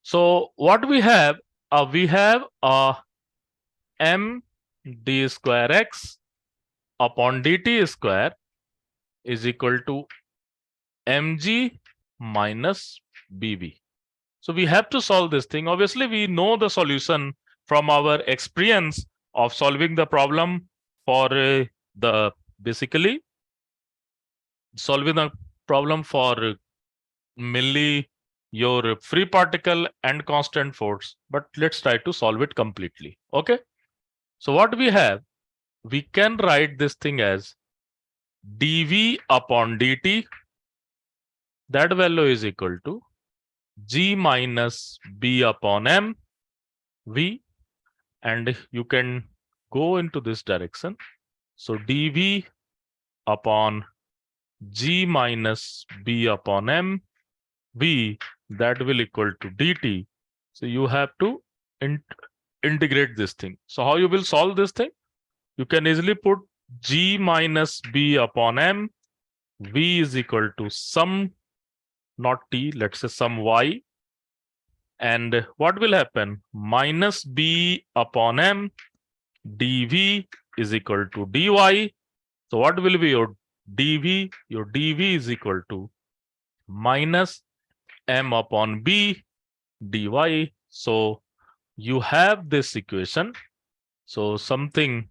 So what we have a m d square x upon dt square is equal to mg minus bb. So we have to solve this thing. Obviously, we know the solution from our experience of solving the problem for the basically solving the problem for mainly your free particle and constant force. But let's try to solve it completely. Okay. So what we have, we can write this thing as dv upon dt. That value is equal to g minus b upon m v, and you can go into this direction. So dv upon g minus b upon m v, that will equal to dt. So you have to integrate this thing. So how you will solve this thing? You can easily put g minus b upon m v is equal to sum, not t, let's say sum y. And what will happen? Minus b upon m dv is equal to dy. So what will be your dv? Your dv is equal to minus m upon b dy. So you have this equation. So something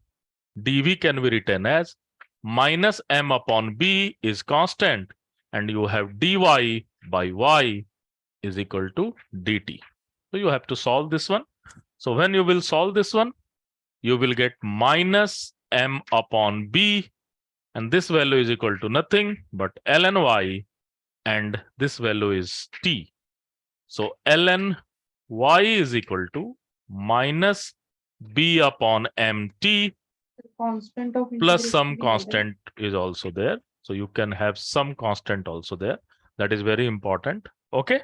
dv can be written as minus m upon b is constant, and you have dy by y is equal to dt. So you have to solve this one. So when you will solve this one, you will get minus m upon b, and this value is equal to nothing but ln y, and this value is t. So ln y is equal to minus b upon mt constant of plus some integration constant is also there. So you can have some constant also there. That is very important. Okay.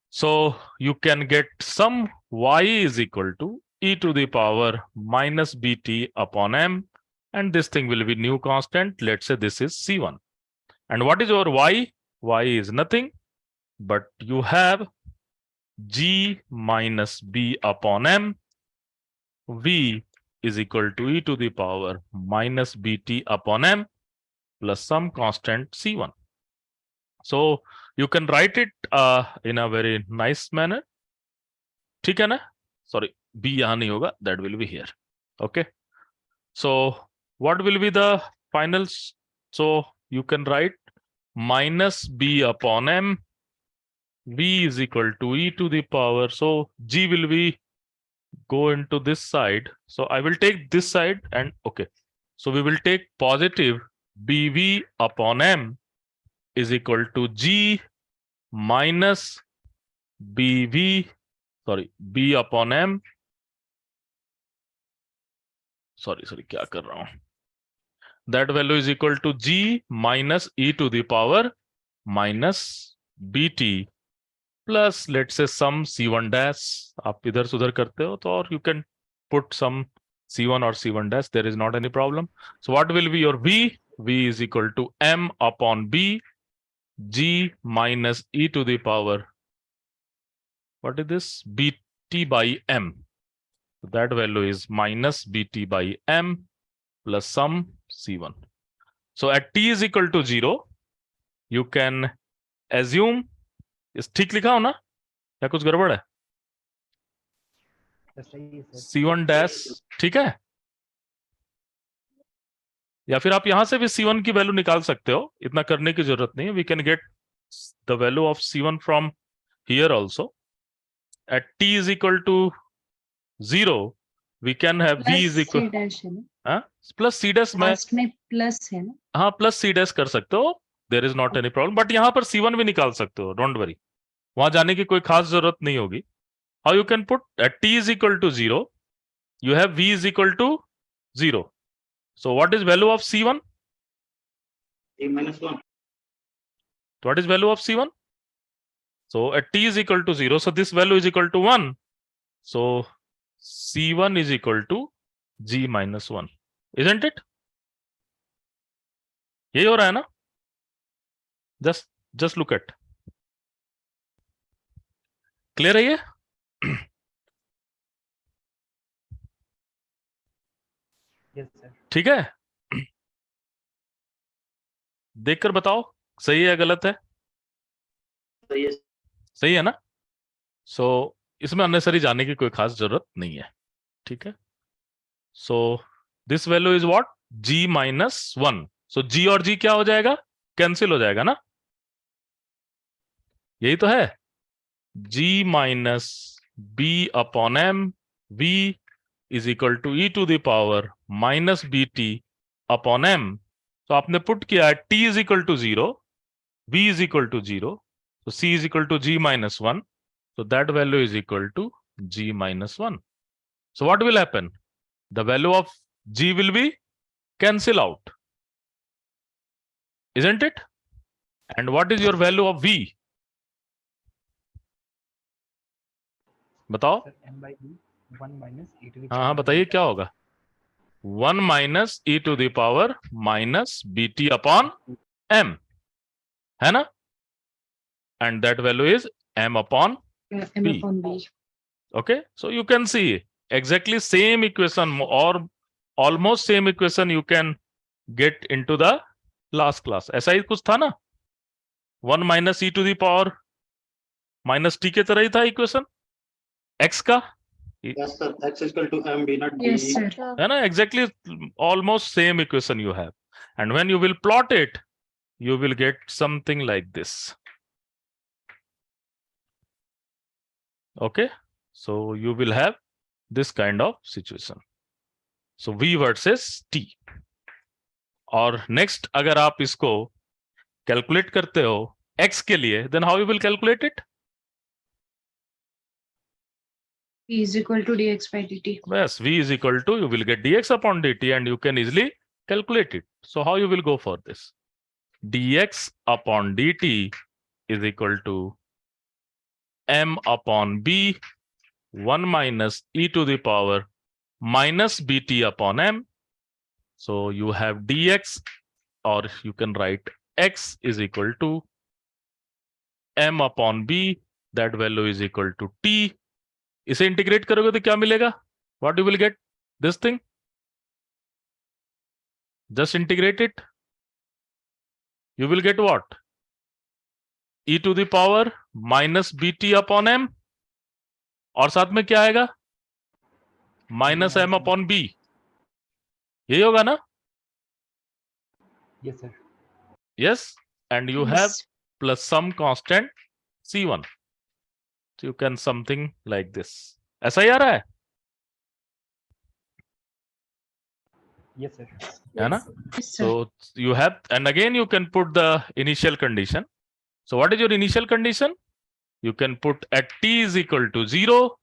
So you can get sum y is equal to e to the power minus bt upon m, and this thing will be new constant. Let's say this is c1. And what is your y? Y is nothing, but you have g minus b upon m v is equal to e to the power minus bt upon m plus some constant c1. So you can write it in a very nice manner. ठीक है ना? Sorry, b यहाँ नहीं होगा. That will be here. Okay. So what will be the finals? So you can write minus b upon m v is equal to e to the power. So g will be go into this side. So I will take this side and okay. So we will take positive bv upon m is equal to g minus bv, sorry, b upon m. Sorry, क्या कर रहा हूं? That value is equal to g minus e to the power minus bt plus let's say some c1 dash. आप इधर सुधर करते हो तो, or you can put some c1 or c1 dash. There is not any problem. So what will be your v? V is equal to m upon b g minus e to the power. What is this? bt by m. So that value is minus bt by m plus some c1. So at t is equal to 0, you can assume, इस ठीक लिखा हो ना या कुछ गड़बड़ है? c1 dash ठीक है, या फिर आप यहां से भी c1 की वैल्यू निकाल सकते हो. इतना करने की जरूरत नहीं है. We can get the value of c1 from here also. At t is equal to 0, we can have v is equal plus c dash में प्लस है ना. हाँ, प्लस c डैश कर सकते हो. There is not any problem. But यहाँ पर c1 भी निकाल सकते हो. डोंट वरी, वहां जाने की कोई खास जरूरत नहीं होगी. How you can put at t is equal to 0, you have v is equal to 0. So what is value of c1? t minus 1. What is value of c1? So at t is equal to 0, so this value is equal to 1. So c1 is equal to g minus 1. Isn't it? यही हो रहा है ना? Just look at. Clear है ये? Yes sir. ठीक है, देखकर बताओ सही है या गलत है? सही है। सही है ना? सो इसमें अननेसरी जाने की कोई खास जरूरत नहीं है, ठीक है। So this value is what? g minus 1। So g और g क्या हो जाएगा? कैंसिल हो जाएगा ना, यही तो है। g minus b upon m v is equal to e to the power minus B T upon m। तो आपने पुट किया t is equal to 0, v is equal to 0, so c is equal to g minus 1, so that value is equal to g minus 1. So what will happen? The value of g will be cancel out, isn't it? And what is your value of v? बताओ। Sir m by b 1 minus e to the हाँ हाँ, power बताइए क्या होगा? 1 minus e to the power minus B T upon m, है ना? And that value is m upon M B. upon B. okay. So you can see exactly same equation or almost same equation you can get into the last class. ऐसा ही कुछ था ना, 1 minus e to the power minus t के तरह ही था equation x का, Yes, sir. X is equal to MB, not B. Yes, sir. है ना? exactly almost same equation you have, and when you will plot it you will get something like this. Okay, so you will have this kind of situation. So v versus t. और next अगर आप इसको calculate करते हो x के लिए, then how you will calculate it? P is equal to dx by dt. Yes, v is equal to, you will get dx upon dt and you can easily calculate it. So how you will go for this? dx upon dt is equal to m upon b 1 minus e to the power minus bt upon m. So you have dx, or you can write x is equal to m upon b, that value is equal to t. इसे integrate करोगे तो क्या मिलेगा? What you will get? This thing. Just integrate it. You will get what? e to the power minus bt upon m, और साथ में क्या आएगा? Minus m upon b. यही होगा ना? Yes sir. Yes. And you Yes. have plus some constant c1. So you can something like this. ऐसा ही आ रहा है, यस सर। है ना? Yes, sir. So you have, and again you can put the initial condition. So what is your initial condition? You can put at t is equal to 0,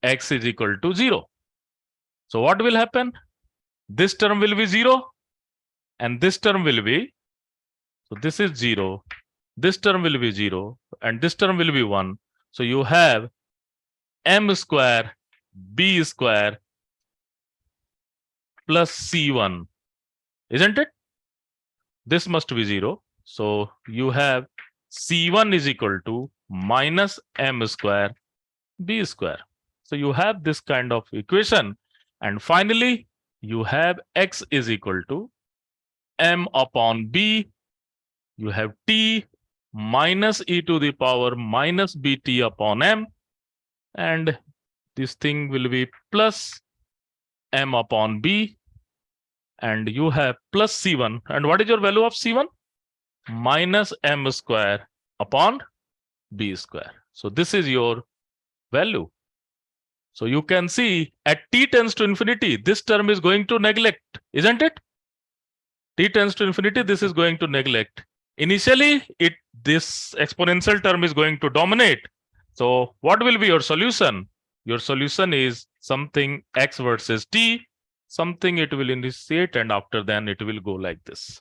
x is equal to 0. So what will happen? This term will be 0 and this term will be, so this is 0, this term will be 0 and this term will be 1. So you have m square b square plus c1, isn't it? This must be 0. So you have c1 is equal to minus m square b square. So you have this kind of equation, and finally you have x is equal to m upon b. You have t minus e to the power minus bt upon m, and this thing will be plus m upon b, and you have plus c1. And what is your value of c1? Minus m square upon b square. So this is your value. So you can see at t tends to infinity, this term is going to neglect, isn't it? T tends to infinity, this is going to neglect. Initially, this exponential term is going to dominate. So what will be your solution? Your solution is something x versus t, something it will initiate, and after then it will go like this.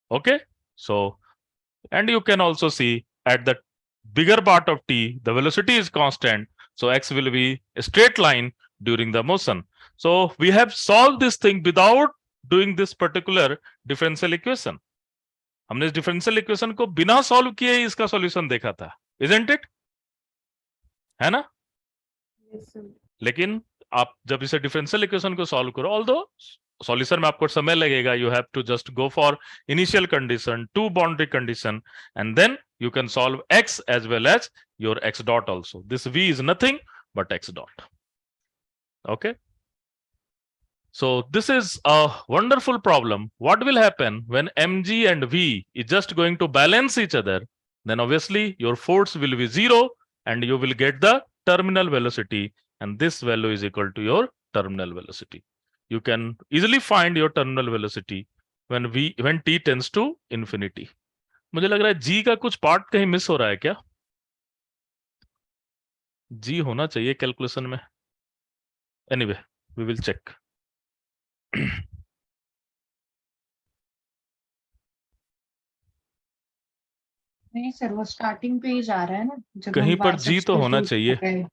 Okay? So, and you can also see at the bigger part of t, the velocity is constant. So x will be a straight line during the motion. So we have solved this thing without doing this particular differential equation. हमने इस differential equation को बिना solve किए ही इसका solution देखा था, isn't it? है ना? Yes, sir. लेकिन आप जब इसे डिफरेंशियल इक्वेशन को सॉल्व करो, ऑल्दो सॉल्यूशन में आपको समय लगेगा, you have to just go for initial condition, 2 boundary condition, and then you can solve x as well as your x dot also. This v is nothing but x dot. Okay. So this is a wonderful problem. What will happen when mg and v is just going to balance each other? Then obviously your force will be 0 and you will get the terminal velocity, and this value is equal to your terminal velocity. You can easily find your terminal velocity when t tends to infinity. मुझे लग रहा है जी का कुछ part कहीं miss हो रहा है क्या? जी होना चाहिए कैलकुलेशन में. Anyway we will check. नहीं सर, वो स्टार्टिंग पे ही जा रहा है ना, जब कहीं हम पर जी biceps तो पे होना shoot चाहिए. कर रहे हैं,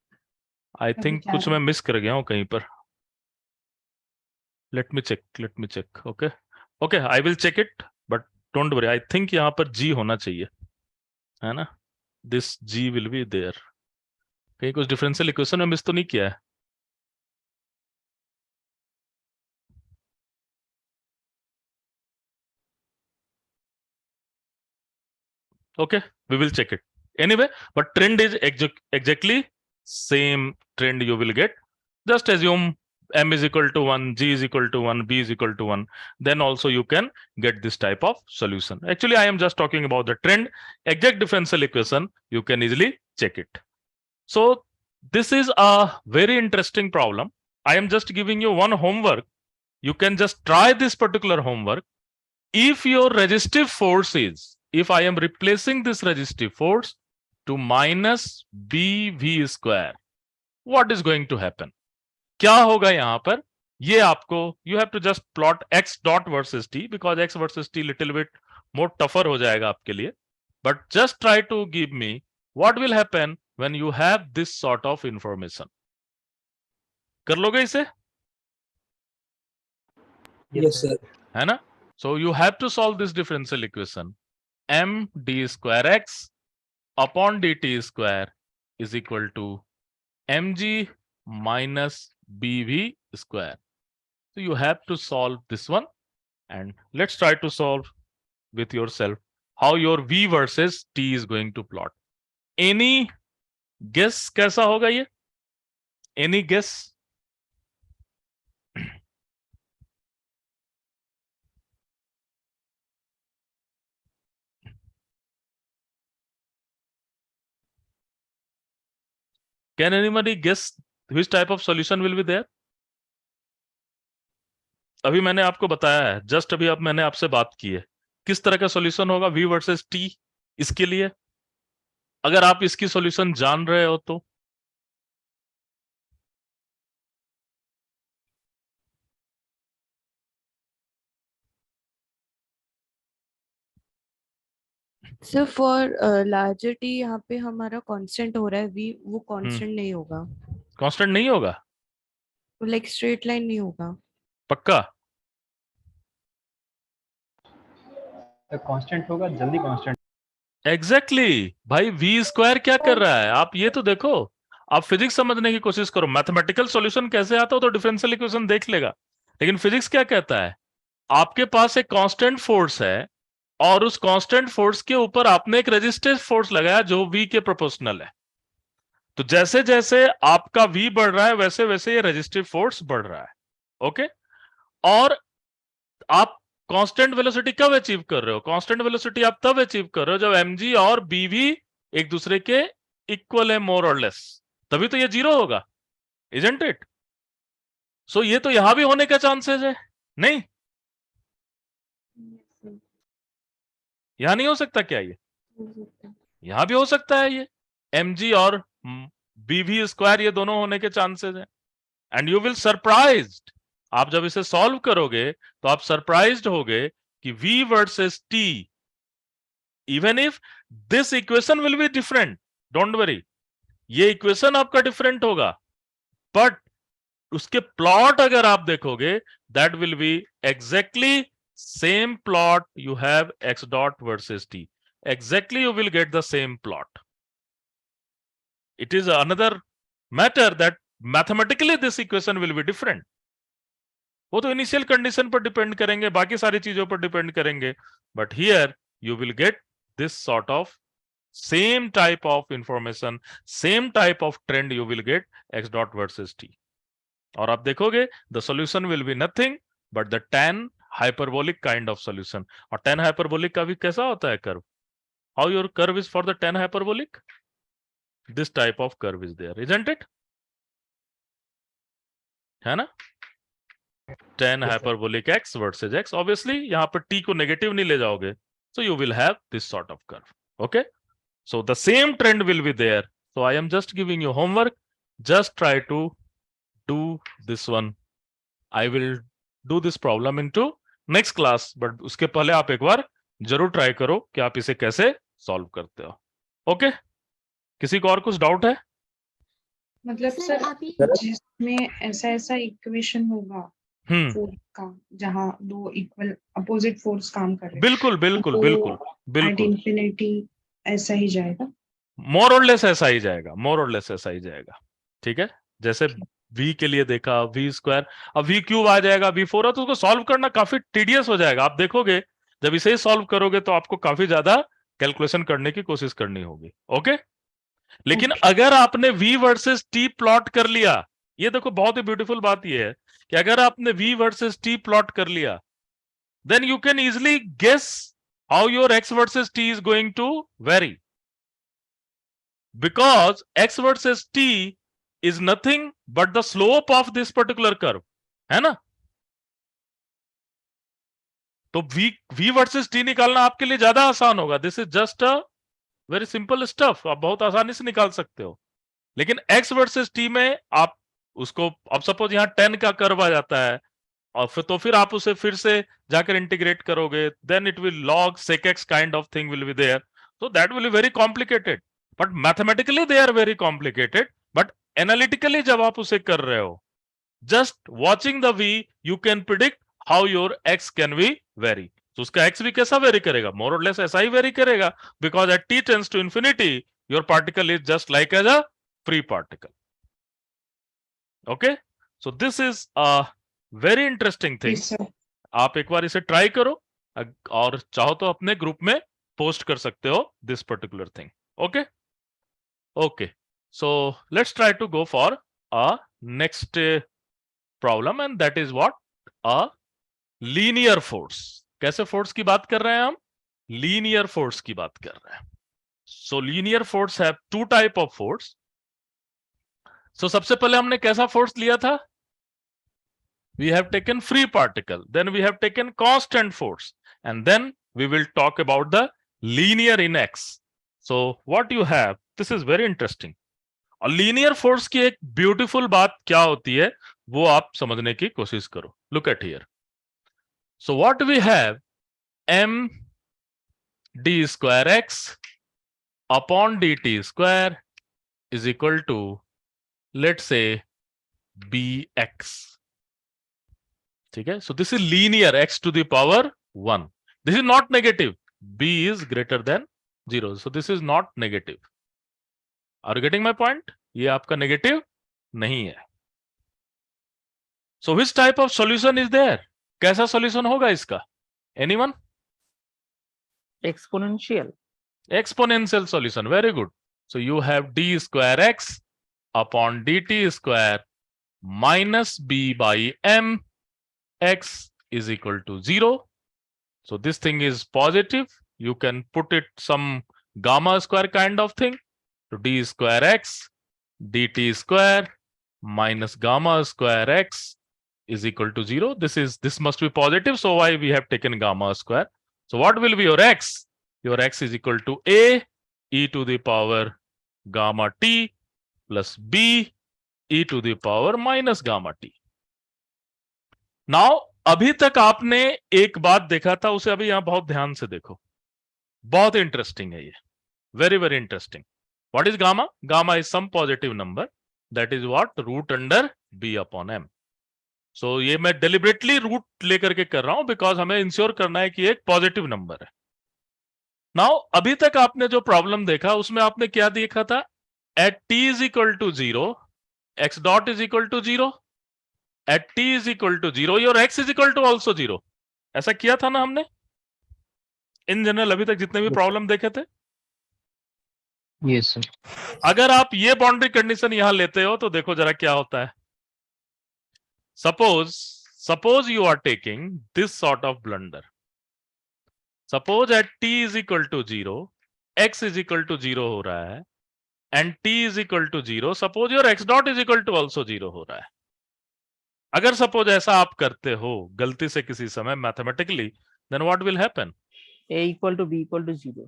आई तभी थिंक जा कुछ रहा मैं है। मिस कर गया हूं कहीं पर. Let me check. Okay I will check it, but don't worry, I think यहाँ पर जी होना चाहिए, है ना? This g will be there. कहीं कुछ डिफरेंशियल इक्वेशन में मिस तो नहीं किया है? Okay, we will check it. Anyway, but trend is exactly same trend you will get. Just assume m is equal to 1, g is equal to 1, b is equal to 1. Then also you can get this type of solution. Actually, I am just talking about the trend. Exact differential equation, you can easily check it. So this is a very interesting problem. I am just giving you one homework. You can just try this particular homework. If your resistive force is, if I am replacing this resistive force to minus bv square, what is going to happen? क्या होगा यहां पर? ये आपको, you have to just plot x dot versus t, because x versus t little bit more tougher हो जाएगा आपके लिए. But just try to give me what will happen when you have this sort of information. कर लोगे इसे? Yes, sir. है ना? So you have to solve this differential equation. M d square x upon dt square is equal to mg minus bv square. So you have to solve this one, and let's try to solve with yourself how your v versus t is going to plot. Any guess कैसा होगा ये? Any guess? Can anybody guess which type of solution will be there? अभी मैंने आपको बताया है, just अभी अब मैंने आपसे बात की है, किस तरह का सॉल्यूशन होगा v वर्सेस t इसके लिए. अगर आप इसकी सॉल्यूशन जान रहे हो तो सर फॉर लार्जर टी यहाँ पे हमारा कांस्टेंट हो रहा है वी, वो कांस्टेंट नहीं होगा, कांस्टेंट नहीं होगा? लाइक स्ट्रेट लाइन नहीं होगा. पक्का? कांस्टेंट होगा, जल्दी कांस्टेंट. एग्जैक्टली भाई, v स्क्वायर क्या कर रहा है? आप ये तो देखो, आप फिजिक्स समझने की कोशिश करो. मैथमेटिकल सॉल्यूशन कैसे आता हो तो डिफरेंशियल इक्वेशन देख लेगा, लेकिन फिजिक्स क्या कहता है? आपके पास एक कांस्टेंट फोर्स है और उस कांस्टेंट फोर्स के ऊपर आपने एक रेजिस्टिव फोर्स लगाया जो v के प्रोपोर्शनल है. तो जैसे जैसे आपका v बढ़ रहा है वैसे वैसे ये रेजिस्टिव फोर्स बढ़ रहा है. ओके, और आप कांस्टेंट वेलोसिटी कब अचीव कर रहे हो? कांस्टेंट वेलोसिटी आप तब अचीव कर रहे हो जब mg और bv एक दूसरे के इक्वल है, मोर और लेस, तभी तो ये जीरो होगा, इजंट इट? सो ये तो यहां भी होने का चांसेस है. नहीं, यहां नहीं हो सकता क्या? ये यहां भी हो सकता है. ये mg और bv स्क्वायर ये दोनों होने के चांसेस हैं. एंड यू विल सरप्राइज्ड, आप जब इसे सॉल्व करोगे तो आप सरप्राइज्ड होगे कि v versus t, even if this equation will be different, don't worry, ये इक्वेशन आपका डिफरेंट होगा, बट उसके प्लॉट अगर आप देखोगे that will B exactly same plot. You have x dot versus t, exactly you will get the same plot. It is another matter that mathematically this equation will be different. वो तो initial condition पर depend करेंगे, बाकी सारी चीजों पर depend करेंगे, but here you will get this sort of same type of information, same type of trend you will get x dot versus t. और आप देखोगे the solution will be nothing but the tan hyperbolic kind of solution. और tan hyperbolic का भी कैसा होता है curve? How your curve is for the tan hyperbolic? This type of curve is there, isn't it? है ना? tan hyperbolic x versus x. Obviously यहाँ पर t को नेगेटिव नहीं ले जाओगे, so you will have this sort of curve. Okay, so the same trend will be there. So I am just giving you homework. Just try to do this one. I will do this problem into next class, but उसके पहले आप एक बार जरूर try करो कि आप इसे कैसे सॉल्व करते हो. ओके, किसी को और कुछ डाउट है? मतलब सर जिसमें ऐसा ऐसा इक्वेशन होगा फोर्स का जहाँ दो इक्वल अपोजिट फोर्स काम कर रहे हैं, बिल्कुल बिल्कुल तो बिल्कुल एट बिल्कुल, इंफिनिटी ऐसा ही जाएगा. मोर और लेस ऐसा ही जाएगा, मोर और लेस ऐसा ही जाएगा. ठीक है, जैसे v के लिए देखा v स्क्वायर, अब v क्यूब आ जाएगा, v4 है, तो उसको सॉल्व करना काफी टीडियस हो जाएगा. आप देखोगे जब इसे सॉल्व करोगे तो आपको काफी ज्यादा कैलकुलेशन करने की कोशिश करनी होगी. ओके, लेकिन अगर आपने v वर्सेस t प्लॉट कर लिया, ये देखो बहुत ही ब्यूटीफुल बात ये है कि अगर आपने v वर्सेस t प्लॉट कर लिया, then you can easily guess how your x versus t is going to vary, because x versus t is nothing but the slope of this particular curve, है ना? तो v versus t निकालना आपके लिए ज्यादा आसान होगा. This is just a very simple stuff, आप बहुत आसानी से निकाल सकते हो. लेकिन x वर्सेस t में आप उसको, अब सपोज यहाँ 10 का कर्व आ जाता है और फिर आप उसे फिर से जाकर इंटीग्रेट करोगे, then it will log sec x kind of thing will be there, so that will be very complicated. But mathematically they are very complicated, but analytically जब आप उसे कर रहे हो, just watching the v you can predict how your x can be vary. तो उसका x भी कैसा वेरी करेगा? मोर और लेस ऐसा ही वेरी करेगा, because at t tends to infinity your particle is just like as a free particle. Okay, so this is a very interesting thing. Yes, sir. आप एक बार इसे ट्राई करो और चाहो तो अपने ग्रुप में पोस्ट कर सकते हो this particular thing. Okay okay, so let's try to go for a next problem, and that is what? A linear force. कैसे फोर्स की बात कर रहे हैं हम? लीनियर फोर्स की बात कर रहे हैं. So linear force have two type of force. So सबसे पहले हमने कैसा फोर्स लिया था? We have taken free particle, then we have taken constant force, and then we will talk about the linear in x. So what you have, this is very interesting. और linear force की एक beautiful बात क्या होती है वो आप समझने की कोशिश करो. Look at here. So what we have, m d square x upon dt square is equal to, let's say, bx. ठीक है, so this is linear x to the power 1. This is not negative. b is greater than 0, so this is not negative. Are you getting my point? ये आपका negative नहीं है. So which type of solution is there? कैसा solution होगा इसका? Anyone? Exponential. Exponential solution. Very good. So you have d square x upon dt square minus b by m x is equal to 0. So this thing is positive. You can put it some gamma square kind of thing. So d square x dt square minus gamma square x is equal to 0. This must be positive. So why we have taken gamma square? So what will be your x? Your x is equal to a e to the power gamma t plus b e to the power minus gamma t. Now अभी तक आपने एक बात देखा था, उसे अभी यहां बहुत ध्यान से देखो. बहुत इंटरेस्टिंग है ये, very very interesting. What is gamma? Gamma is some positive number, that is what? Root under B upon M. So ये मैं डेलिबरेटली रूट लेकर के कर रहा हूं बिकॉज हमें इंश्योर करना है कि एक पॉजिटिव नंबर है. नाउ अभी तक आपने जो प्रॉब्लम देखा उसमें आपने क्या देखा था? at t is equal to 0, x dot is equal to 0, at t is equal to 0, your x is equal to also 0. ऐसा किया था ना हमने इन जनरल अभी तक जितने भी प्रॉब्लम देखे थे. Yes sir. अगर आप ये बाउंड्री कंडीशन यहां लेते हो तो देखो जरा क्या होता है. Suppose you are taking this sort of blunder. Suppose at t is equal to 0, x is equal to 0 हो रहा है, and t is equal to 0. Suppose your x dot is equal to also 0 हो रहा है. अगर suppose ऐसा आप करते हो गलती से किसी समय mathematically, then what will happen? A equal to B equal to 0.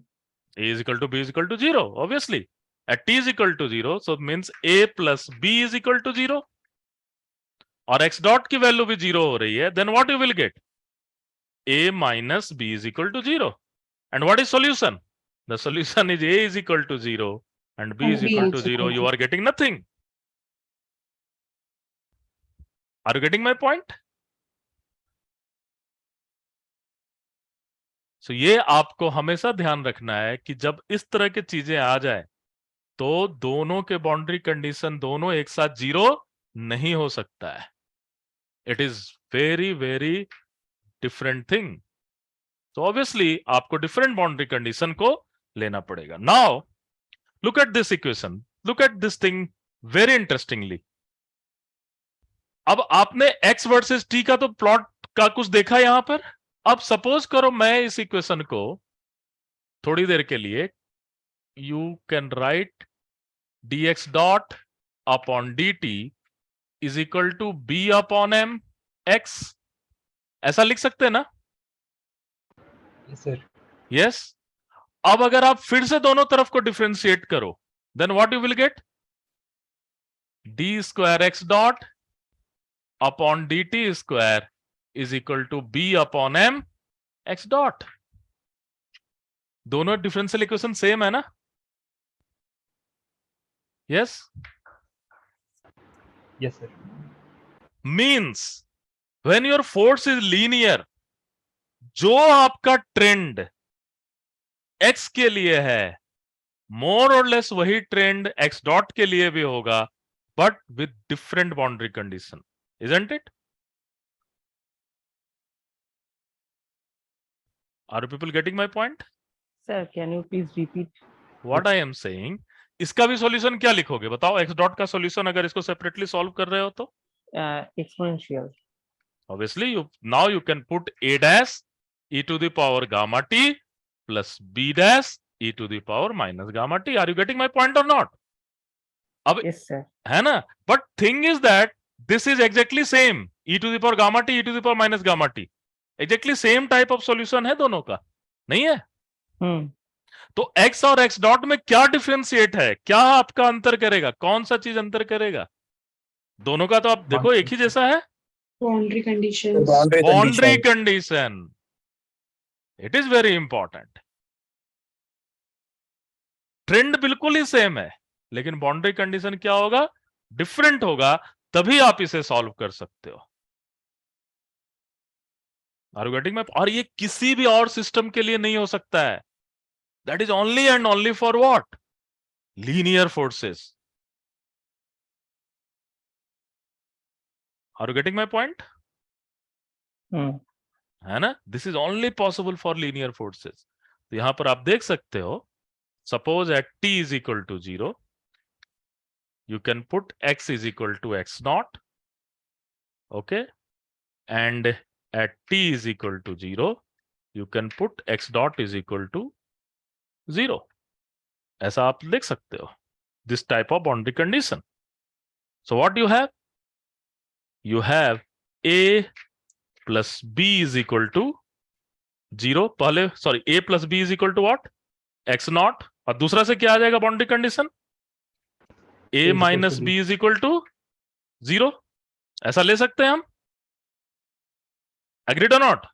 A is equal to B is equal to 0, obviously. At t is equal to 0, so it means A plus B is equal to 0. और x dot की value भी 0 हो रही है, then what you will get? A minus B is equal to 0. And what is solution? The solution is A is equal to 0 and B is equal to 0. You are getting nothing. Are you getting my point? So ये आपको हमेशा ध्यान रखना है कि जब इस तरह की चीजें आ जाए तो दोनों के बाउंड्री कंडीशन दोनों एक साथ 0 नहीं हो सकता है. It is very very different thing. तो ऑब्वियसली आपको डिफरेंट बाउंड्री कंडीशन को लेना पड़ेगा. Now look at this equation, look at this thing very interestingly. अब आपने x वर्सेस t का तो प्लॉट का कुछ देखा यहां पर. अब सपोज करो मैं इस इक्वेशन को थोड़ी देर के लिए, you can write dx dot upon dt is equal to b upon m x. ऐसा लिख सकते हैं ना? Yes sir. यस. अब अगर आप फिर से दोनों तरफ को डिफरेंशिएट करो, then what you will get? d square x dot upon dt square is equal to b upon m x dot. दोनों डिफरेंशियल इक्वेशन सेम है ना? Yes. Yes sir. Means when your force is linear, जो आपका trend x के लिए है मोर और less वही ट्रेंड x डॉट के लिए भी होगा, but with different boundary condition. Isn't it? Are people getting my point? Sir, can you please repeat? What I am saying, इसका भी सॉल्यूशन क्या लिखोगे बताओ? x डॉट का सॉल्यूशन अगर इसको सेपरेटली सॉल्व कर रहे हो तो Exponential. obviously now you can put a dash e to the power gamma t plus b dash e to the power minus gamma t. Are you getting my point or not? अब Yes, sir. है ना? But thing is that this is exactly same, e to the power gamma t, e to the power minus gamma t. Exactly same type of solution है दोनों का, नहीं है? तो x और x डॉट में क्या डिफरेंशिएट है? क्या आपका अंतर करेगा? कौन सा चीज अंतर करेगा? दोनों का तो आप देखो एक ही जैसा है. Boundary condition. Boundary condition, it is very important. Trend बिल्कुल ही सेम है, लेकिन बाउंड्री कंडीशन क्या होगा? डिफरेंट होगा, तभी आप इसे सॉल्व कर सकते हो. Are you getting my? और ये किसी भी और सिस्टम के लिए नहीं हो सकता है. That is only and only for what? Linear forces. Are you getting my point? है ना? This is only possible for linear forces. तो यहां पर आप देख सकते हो, suppose at t is equal to 0, you can put x is equal to x naught, okay, and at t is equal to 0, you can put x dot is equal to 0. ऐसा आप लिख सकते हो. This type of boundary condition. So what you have? You have a plus b is equal to 0. पहले sorry, a plus b is equal to what? x naught. और दूसरा से क्या आ जाएगा boundary condition? a minus b is equal to 0. ऐसा ले सकते हैं हम? Agreed or not?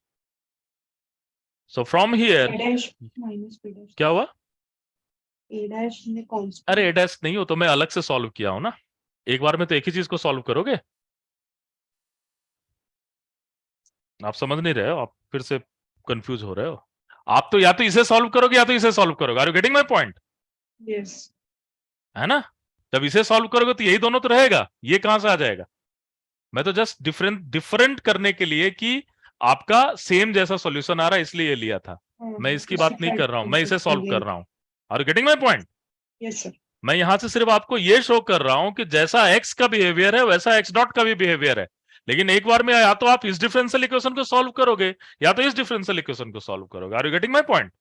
So from here, a dash minus b dash. क्या हुआ? a dash में constant. अरे a dash नहीं हो तो मैं अलग से सॉल्व किया हूं ना. एक बार में तो एक ही चीज को सॉल्व करोगे. आप समझ नहीं रहे हो, आप फिर से कंफ्यूज हो रहे हो. आप तो या तो इसे सॉल्व करोगे या तो इसे सॉल्व करोगे. Are you getting my point? Yes. है ना? जब इसे सॉल्व करोगे तो यही दोनों तो रहेगा, ये कहां से आ जाएगा? मैं तो जस्ट डिफरेंट करने के लिए कि आपका सेम जैसा सॉल्यूशन आ रहा है इसलिए ये लिया था। मैं इसकी बात नहीं कर रहा हूं, मैं इसे सॉल्व कर रहा हूं। Are you getting my point? Yes sir. मैं यहां से सिर्फ आपको ये शो कर रहा हूं कि जैसा एक्स का बिहेवियर है वैसा एक्स डॉट का भी बिहेवियर है, लेकिन एक बार में या तो आप इस डिफरेंशियल इक्वेशन को सॉल्व करोगे या तो इस डिफरेंशियल इक्वेशन को सॉल्व करोगे। Are you getting my point?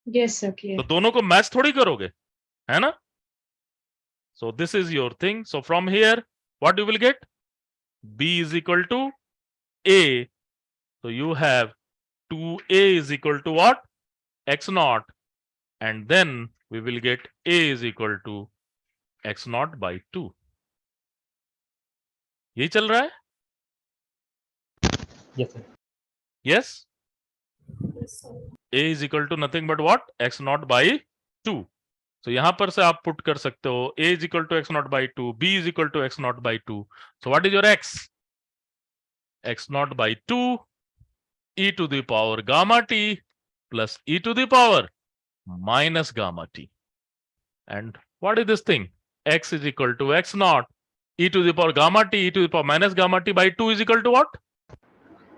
Yes sir, तो क्लियर। दोनों को मैच थोड़ी करोगे, है ना? So this is your thing. So from here what you will get? b is equal to a, so you have 2a is equal to what? X naught, and then we will get a is equal to x naught by 2. यही चल रहा है? Yes, sir. Yes? a is equal to nothing but what? X naught by 2. So यहां पर से आप put कर सकते हो a is equal to x naught by 2, b is equal to x naught by 2. So what is your x? X naught by 2 e to the power gamma t plus e to the power minus gamma t. And what is this thing? X is equal to x naught e to the power gamma t e to the power minus gamma t by 2 is equal to what?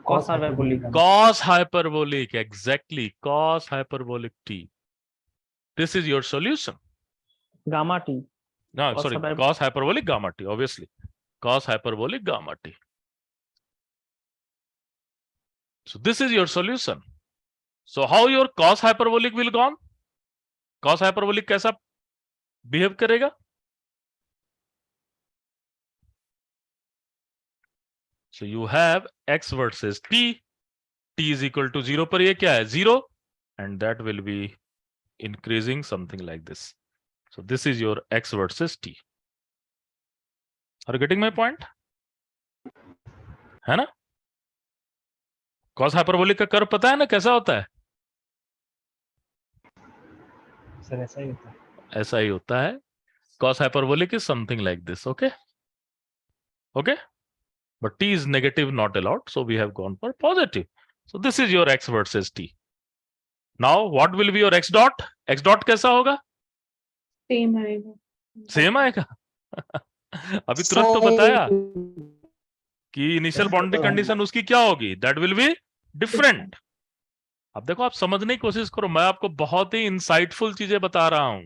Cos hyperbolic. Cos hyperbolic. Exactly. Cos hyperbolic t. This is your solution. Gamma t. No, Cos sorry. hyper- Cos hyperbolic gamma t. Obviously. Cos hyperbolic gamma t. So this is your solution. So how your cos hyperbolic will go on? Cos hyperbolic कैसा behave करेगा? So you have x versus t. T is equal to 0 पर ये क्या है? 0, and that will be increasing something like this. So this is your x versus t. Are you getting my point? है ना? Cos hyperbolic का curve पता है ना कैसा होता है? Sir, ऐसा ही होता है. ऐसा ही होता है. Cos hyperbolic is something like this. Okay? Okay? But t is negative, not allowed. So we have gone for positive. So this is your x versus t. Now what will be your x dot? X dot कैसा होगा? Same आएगा। Same आएगा? अभी तुरंत तो बताया कि initial boundary condition उसकी क्या होगी? That will be different. अब देखो, आप समझने की कोशिश करो, मैं आपको बहुत ही इंसाइटफुल चीजें बता रहा हूं।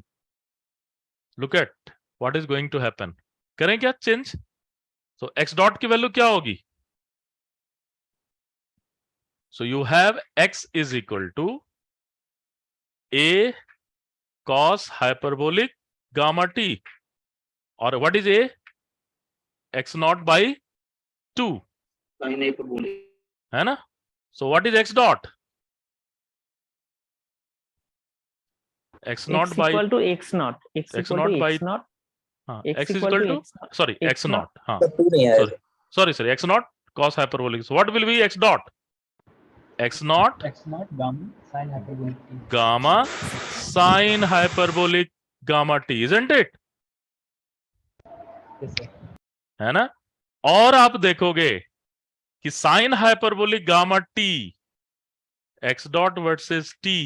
Look at what is going to happen. करें क्या चेंज? सो एक्स डॉट की वैल्यू क्या होगी? So you have x is equal to a cos hyperbolic gamma t, or what is a? X naught by 2, Sin hyperbolic. है ना? So what is x dot? X naught X by equal to x naught. X X equal naught to by x naught. हाँ, X x is equal equal to to x naught. sorry X x naught हाँ to नहीं आया sorry sorry x naught cos hyperbolic. So what will be x dot? X naught X naught gamma sin hyperbolic t. gamma sin hyperbolic gamma t, isn't it? Yes, sir. है ना? और आप देखोगे कि sine hyperbolic gamma T x dot versus T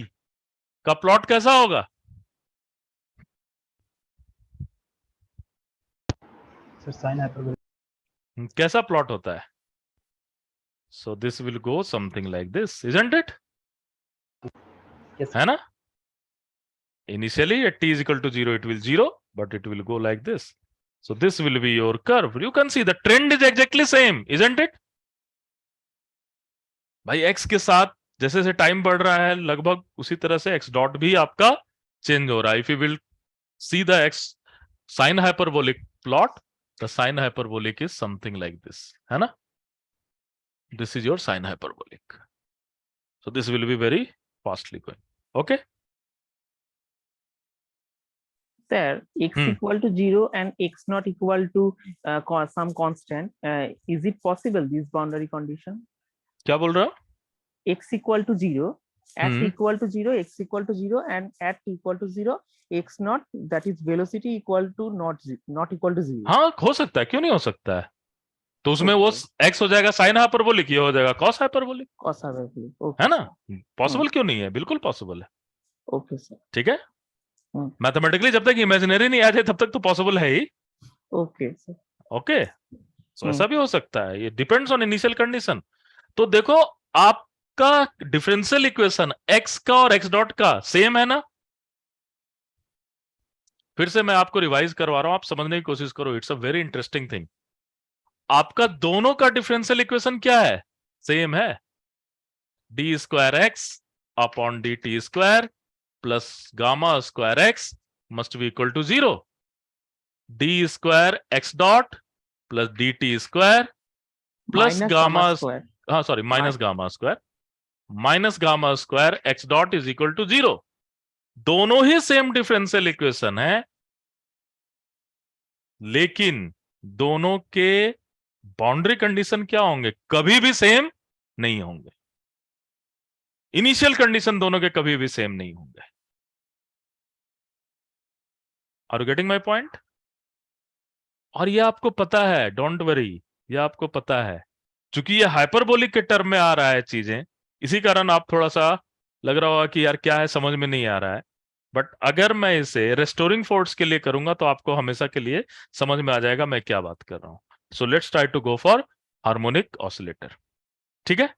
का plot कैसा होगा? Sir, sin hyperbolic. कैसा प्लॉट होता है? So this will go something like this, isn't it? Yes, है ना? Initially at t is equal to 0 it will 0, but it will go like this. So this will be your curve. You can see the trend is exactly same, isn't it? भाई x के साथ जैसे जैसे time बढ़ रहा है लगभग उसी तरह से x डॉट भी आपका चेंज हो रहा है. If you will see the x sin hyperbolic plot, the sin hyperbolic is something like this, है ना? This is your sin hyperbolic. So this will be very fastly going. Okay? Sir, x Hmm. equal to 0 and x not equal to some constant. Is it possible this boundary condition? क्या बोल रहे हो? X equal to 0, at Hmm. equal to 0, x equal to 0, and at equal to 0, x not, that is velocity equal to not equal to 0. हाँ, हो सकता है, क्यों नहीं हो सकता है? तो उसमें वो x हो जाएगा साइन हाइपरबोलिक, ये हो जाएगा cos hyperbolic, Cos hyperbolic. Okay. है ना? पॉसिबल क्यों नहीं है? बिल्कुल पॉसिबल है. Okay, sir. ठीक है? मैथमेटिकली जब तक इमेजिनरी नहीं आ जाए तब तक तो पॉसिबल है ही। Okay sir. ओके, तो ऐसा भी हो सकता है, ये डिपेंड्स ऑन इनिशियल कंडीशन। तो देखो आपका डिफरेंशियल इक्वेशन x का और x डॉट का सेम है ना। फिर से मैं आपको रिवाइज करवा रहा हूं, आप समझने की कोशिश करो, it's a very interesting thing. आपका दोनों का डिफरेंशियल इक्वेशन क्या है, सेम है, d square x upon d t square plus gamma square x must be equal to 0, d square x dot plus d t square plus gamma square, हाँ sorry minus gamma square minus gamma square x dot is equal to 0। दोनों ही same differential equation है, लेकिन दोनों के boundary condition क्या होंगे, कभी भी सेम नहीं होंगे। इनिशियल कंडीशन दोनों के कभी भी सेम नहीं होंगे। Are you getting my point? और ये आपको पता है, डोंट वरी, ये आपको पता है, चूंकि ये हाइपरबोलिक के टर्म में आ रहा है चीजें, इसी कारण आप थोड़ा सा लग रहा होगा कि यार क्या है, समझ में नहीं आ रहा है। बट अगर मैं इसे रेस्टोरिंग फोर्स के लिए करूंगा तो आपको हमेशा के लिए समझ में आ जाएगा मैं क्या बात कर रहा हूं। So let's try to go for harmonic oscillator. ठीक है,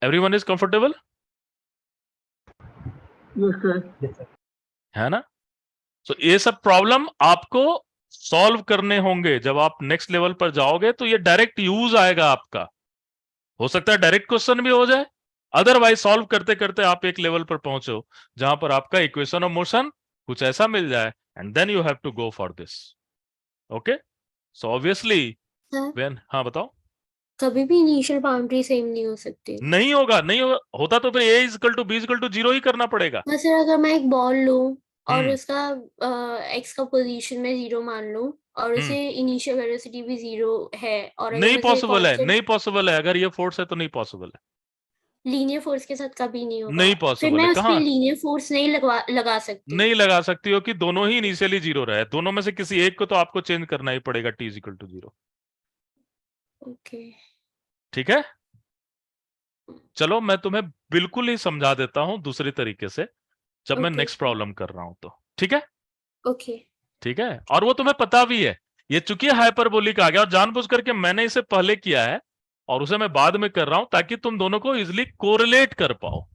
everyone is comfortable? Yes, sir. है ना? सो ये सब प्रॉब्लम आपको सॉल्व करने होंगे जब आप नेक्स्ट लेवल पर जाओगे, तो ये डायरेक्ट यूज आएगा आपका। हो सकता है डायरेक्ट क्वेश्चन भी हो जाए, अदरवाइज सॉल्व करते करते आप एक लेवल पर पहुंचो जहां पर आपका इक्वेशन ऑफ मोशन कुछ ऐसा मिल जाए, and then you have to go for this. Okay, so obviously when, हाँ बताओ। कभी भी इनिशियल बाउंड्री सेम नहीं हो सकती। नहीं होगा, नहीं होगा, होता तो फिर a equal to b equal to 0 ही करना पड़ेगा। सर अगर मैं एक बॉल लूं और हम्म। उसका एक्स का पोजीशन में 0 मान लूं और उसे इनिशियल वेलोसिटी भी 0 है, और अगर नहीं मैं पॉसिबल है, नहीं पॉसिबल है, अगर ये फोर्स है तो नहीं पॉसिबल है, लीनियर फोर्स के साथ कभी नहीं होगा। नहीं फिर पॉसिबल मैं है। उस पे कहाँ लीनियर फोर्स नहीं लगा सकती। नहीं लगा सकती हो कि दोनों ही इनिशियली 0 रहे, दोनों में से किसी एक को तो आपको चेंज करना ही पड़ेगा, t इक्वल टू 0। ओके, ठीक है, चलो मैं तुम्हें बिल्कुल ही समझा देता हूं दूसरे तरीके से जब मैं ओके, नेक्स्ट प्रॉब्लम कर रहा हूं तो। ठीक है, ओके, ठीक है, और वो तुम्हें पता भी है, ये चूंकि हाइपरबोलिक आ गया और जानबूझ करके मैंने इसे पहले किया है और उसे मैं बाद में कर रहा हूं ताकि तुम दोनों को इजिली कोरिलेट कर पाओ।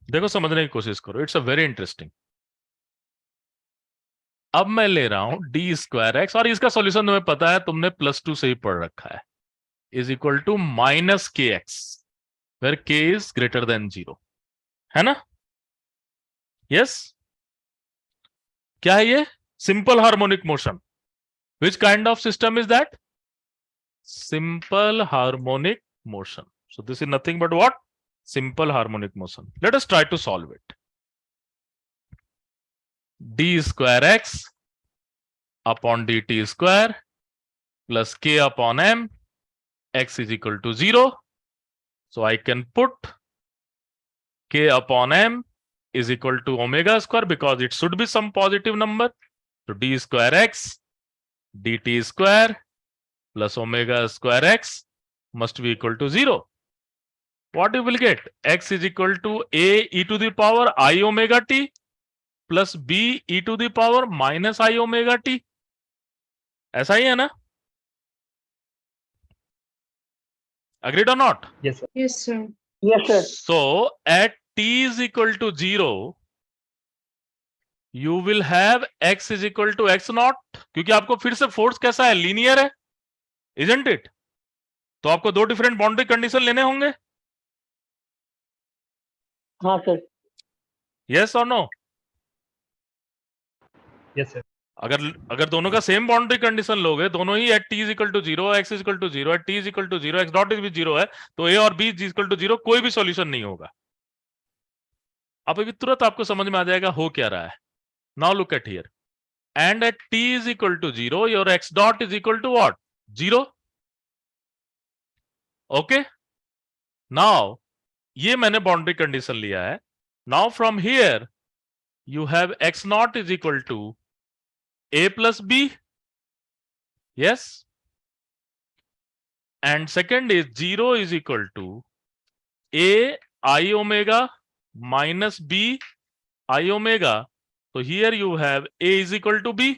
देखो समझने की कोशिश करो, इट्स अ वेरी इंटरेस्टिंग। अब मैं ले रहा हूं डी स्क्वायर एक्स, और इसका सॉल्यूशन तुम्हें पता है, तुमने +2 से ही पढ़ रखा है, is equal to minus k x where k is greater than 0, है ना? यस, क्या है ये? Simple harmonic motion. Which kind of system is that? Simple harmonic motion. So this is nothing but what? Simple harmonic motion. Let us try to solve it. D square x upon d t square plus k upon m, x is equal to 0. So I can put k upon m is equal to omega square because it should be some positive number. So d square x dt square plus omega square x must be equal to 0. What you will get? X is equal to a e to the power I omega t plus b e to the power minus I omega t. ऐसा ही है ना? Agreed or not? Yes, sir. Yes, sir. Yes, sir. So at t is equal to 0, you will have x is equal to x naught, क्योंकि आपको फिर से force कैसा है, linear है, isn't it? तो आपको दो डिफरेंट बाउंड्री कंडीशन लेने होंगे, हाँ सर। यस और नो? Yes, sir. अगर दोनों का सेम बाउंड्री कंडीशन लोगे, दोनों ही at t is equal to 0, x is equal to 0, at t is equal to 0, x dot is भी 0 है, तो ए और बी इज इक्वल टू 0, कोई भी सॉल्यूशन नहीं होगा। अब अभी तुरंत आपको समझ में आ जाएगा हो क्या रहा है। Now look at here, and at t is equal to 0, your x dot is equal to what? 0. Okay. Now ये मैंने बाउंड्री कंडीशन लिया है. Now from here you have x naught is equal to a plus b. Yes. And second is 0 is equal to a I omega minus b I omega. So here you have a is equal to b.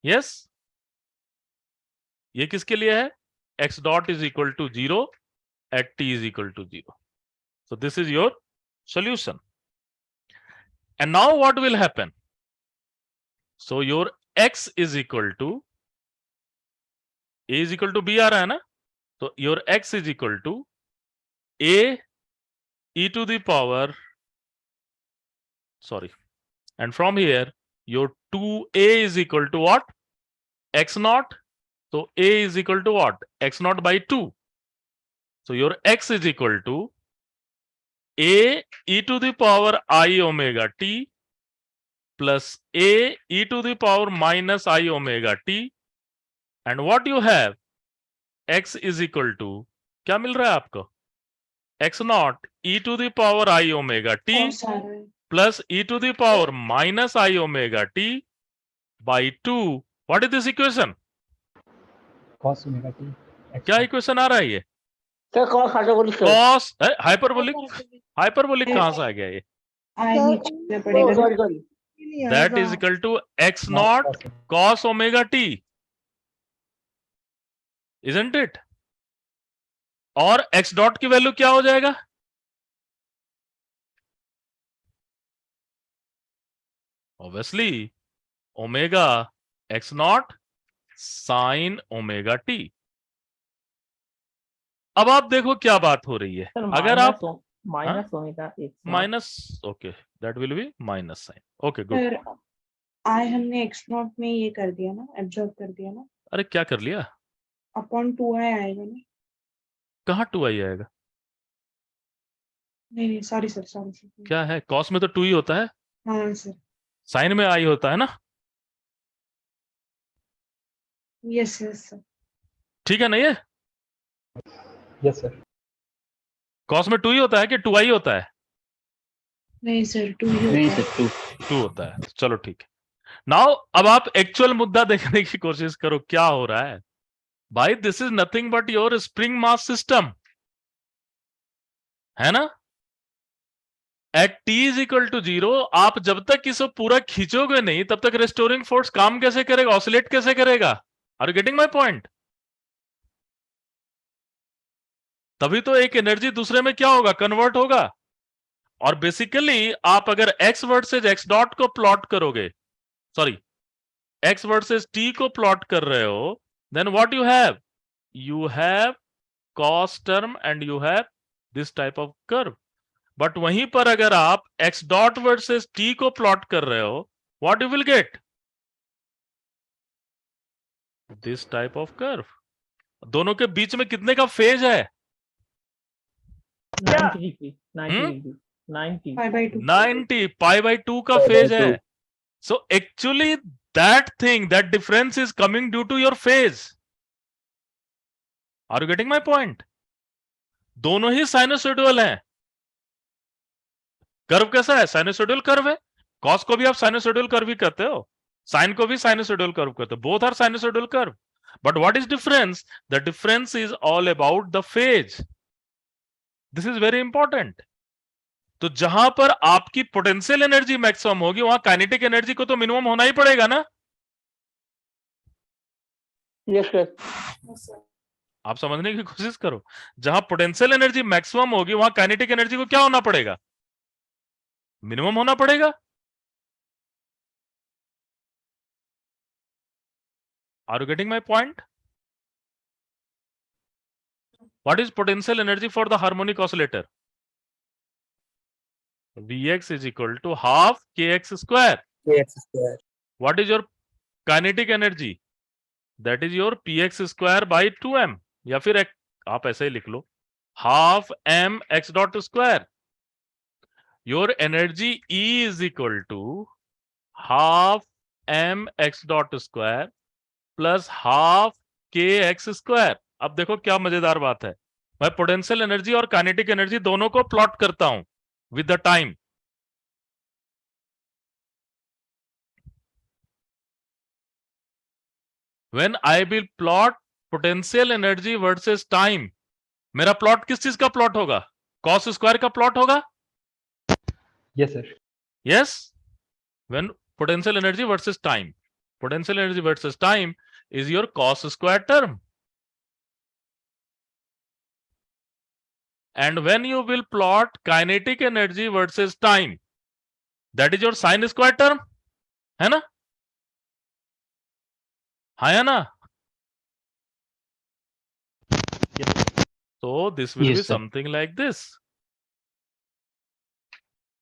Yes. ये किसके लिए है? x dot is equal to 0 at t is equal to 0. So this is your solution. And now what will happen? So your x is equal to a is equal to b आ रहा है ना? So your x is equal to a e to the power, sorry, and from here your 2a is equal to what? X naught. So a is equal to what? X naught by 2. So your x is equal to a e to the power I omega t plus a e to the power minus I omega t, and what you have, x is equal to, क्या मिल रहा है आपको? x naught e to the power I omega t cos आ रहा है. plus e to the power minus I omega t by 2. What is this equation? cos omega t. क्या equation आ रहा है ये? Sir cos hyperbolic sir cos hyperbolic कहां से आ गया ये? I नीचे जाना पड़ेगा ना. Sorry sorry That is equal to x naught cos omega t, isn't it? और x dot की वैल्यू क्या हो जाएगा? Obviously omega x naught sin omega t. अब आप देखो क्या बात हो रही है. सर अगर आप minus omega x minus, okay, that will be minus sine. Okay good. Sir I हमने x नॉट में ये कर दिया ना, एब्जॉर्ब कर दिया ना. अरे क्या कर लिया? अपॉन 2i आएगा ना. कहाँ 2i आएगा? नहीं सॉरी सर. क्या है? cos में तो 2 ही होता है, हाँ सर. साइन में i होता है ना. Yes sir. ठीक है ना? ये Yes, sir. cos में 2 ही होता है कि 2i होता है? नहीं सर 2 ही होता है. 2 होता है. चलो ठीक है. नाउ अब आप एक्चुअल मुद्दा देखने की कोशिश करो क्या हो रहा है. भाई this is nothing but your spring mass system, है ना? At t is equal to 0 आप जब तक इसे पूरा खींचोगे नहीं तब तक रेस्टोरिंग फोर्स काम कैसे करेगा? ऑसिलेट कैसे करेगा? Are you getting my point? तभी तो एक एनर्जी दूसरे में क्या होगा? कन्वर्ट होगा. और बेसिकली आप अगर x वर्सेस x डॉट को प्लॉट करोगे, सॉरी x वर्सेस t को प्लॉट कर रहे हो, then what you have cos term and you have this type of curve. But वहीं पर अगर आप x डॉट वर्सेस t को प्लॉट कर रहे हो, what you will get? This type of curve. दोनों के बीच में कितने का फेज है? 90 डिग्री 90 5/2. 90 pi/2 का फेज है. So actually that difference is coming due to your phase. Are you getting my point? दोनों ही साइनोसॉइडल हैं. कर्व कैसा है? साइनोसॉइडल कर्व है. कॉस को भी आप साइनोसॉइडल कर्व ही कहते हो, साइन को भी साइनोसॉइडल कर्व कहते हो. Both are sinusoidal curve. But what is difference? The difference is all about the phase. This is very important. तो जहां पर आपकी पोटेंशियल एनर्जी मैक्सिमम होगी वहां काइनेटिक एनर्जी को तो मिनिमम होना ही पड़ेगा ना. यस सर आप समझने की कोशिश करो. जहां पोटेंशियल एनर्जी मैक्सिमम होगी वहां काइनेटिक एनर्जी को क्या होना पड़ेगा? मिनिमम होना पड़ेगा. Are you getting my point? What is potential energy for the harmonic oscillator? Vx is equal to half kx square. What is your kinetic energy? That is your px square by 2m. या फिर आप ऐसे ही लिख लो, half m x dot square. Your energy E is equal to half m x dot square plus half kx square. अब देखो क्या मजेदार बात है. मैं पोटेंशियल एनर्जी और काइनेटिक एनर्जी दोनों को प्लॉट करता हूं with the time. When I will plot potential energy versus time, मेरा प्लॉट किस चीज का प्लॉट होगा? कॉस स्क्वायर का प्लॉट होगा। Yes, sir. Yes, when potential energy versus time, potential energy versus time is your cos square term, and when you will plot kinetic energy versus time, that is your sin square term, है ना? हाँ या ना? So this will Yes, be sir. something like this.